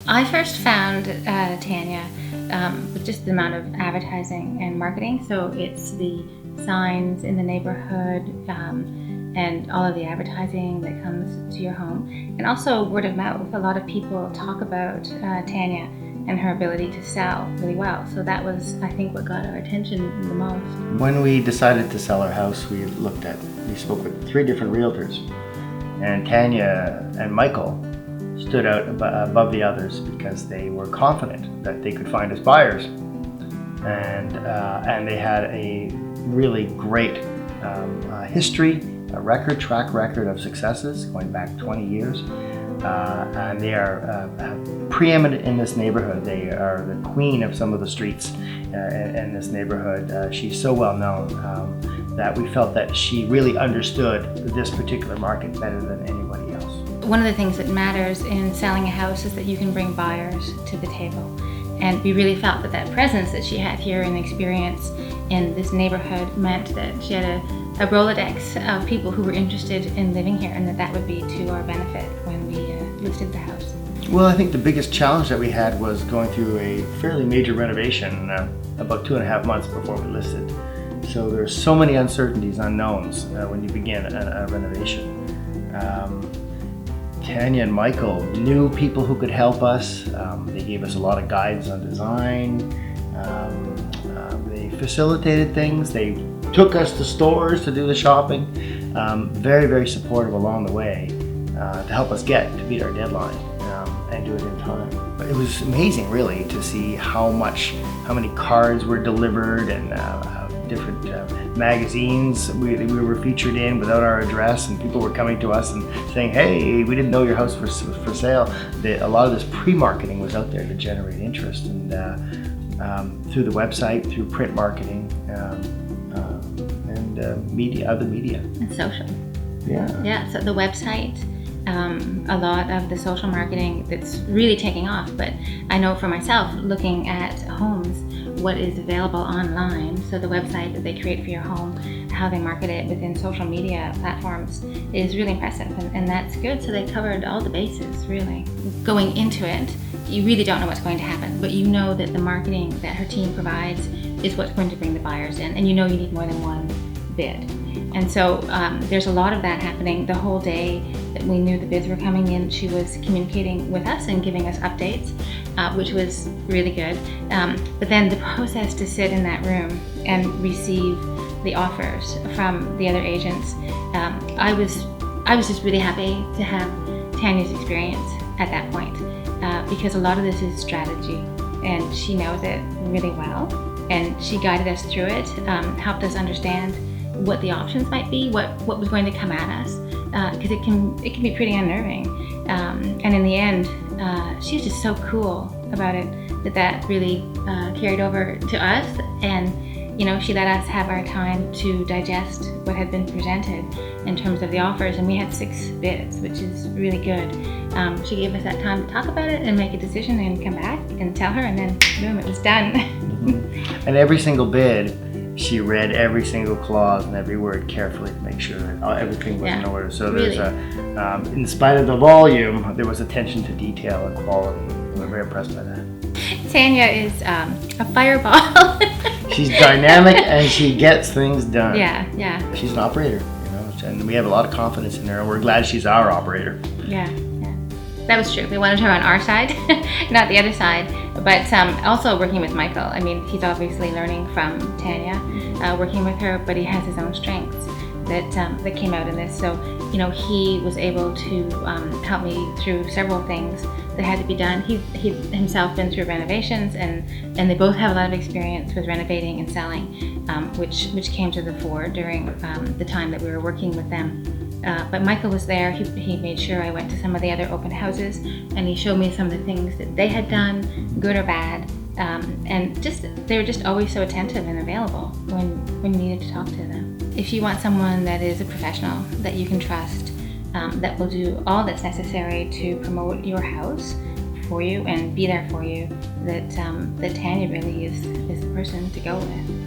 I first found Tanya with just the amount of advertising and marketing. So it's the signs in the neighborhood and all of the advertising that comes to your home, and also word of mouth. A lot of people talk about Tanya and her ability to sell really well. So that was, I think, what got our attention the most. When we decided to sell our house, we spoke with 3 different realtors, and Tanya and Michael stood out above the others because they were confident that they could find us buyers, and they had a really great history, track record of successes going back 20 years, and they are preeminent in this neighborhood. They are the queen of some of the streets in this neighborhood. She's so well known that we felt that she really understood this particular market better than anybody else. One of the things that matters in selling a house is that you can bring buyers to the table. And we really felt that presence that she had here and experience in this neighborhood meant that she had a Rolodex of people who were interested in living here, and that would be to our benefit when we listed the house. Well, I think the biggest challenge that we had was going through a fairly major renovation about 2.5 months before we listed. So there's so many uncertainties, unknowns when you begin a renovation. Tanya and Michael knew people who could help us. They gave us a lot of guides on design. They facilitated things. They took us to stores to do the shopping. Very, very supportive along the way to help us to beat our deadline and do it in time. But it was amazing, really, to see how many cards were delivered and different magazines we were featured in without our address, and people were coming to us and saying, "Hey, we didn't know your house was for sale." A lot of this pre-marketing was out there to generate interest, and through the website, through print marketing, and other media. And social. Yeah. Yeah, so the website, a lot of the social marketing that's really taking off. But I know for myself, looking at homes, what is available online, so the website that they create for your home, how they market it within social media platforms is really impressive, and that's good. So they covered all the bases, really. Going into it, you really don't know what's going to happen, but you know that the marketing that her team provides is what's going to bring the buyers in, and you know you need more than one bid. And so there's a lot of that happening the whole day that we knew the bids were coming in. She was communicating with us and giving us updates, which was really good. But then the process to sit in that room and receive the offers from the other agents, I was just really happy to have Tanya's experience at that point, because a lot of this is strategy, and she knows it really well, and she guided us through it, helped us understand what the options might be, what was going to come at us, because it can be pretty unnerving. And in the end, she was just so cool about it that really carried over to us, and she let us have our time to digest what had been presented in terms of the offers, and we had 6 bids, which is really good. She gave us that time to talk about it and make a decision and come back and tell her, and then boom, it was done. Mm-hmm. And every single bid, she read every single clause and every word carefully to make sure that everything was in order. So really. There's in spite of the volume, there was attention to detail and quality. We're very impressed by that. Tanya is a fireball. She's dynamic and she gets things done. Yeah. She's an operator, and we have a lot of confidence in her, and we're glad she's our operator. Yeah. That was true. We wanted her on our side, not the other side. But also working with Michael. I mean, he's obviously learning from Tanya, working with her, but he has his own strengths that came out in this. So, he was able to help me through several things that had to be done. He himself been through renovations, and they both have a lot of experience with renovating and selling, which came to the fore during the time that we were working with them. But Michael was there. He made sure I went to some of the other open houses, and he showed me some of the things that they had done, good or bad, and they were just always so attentive and available when you needed to talk to them. If you want someone that is a professional that you can trust, that will do all that's necessary to promote your house for you and be there for you, that Tanya really is the person to go with.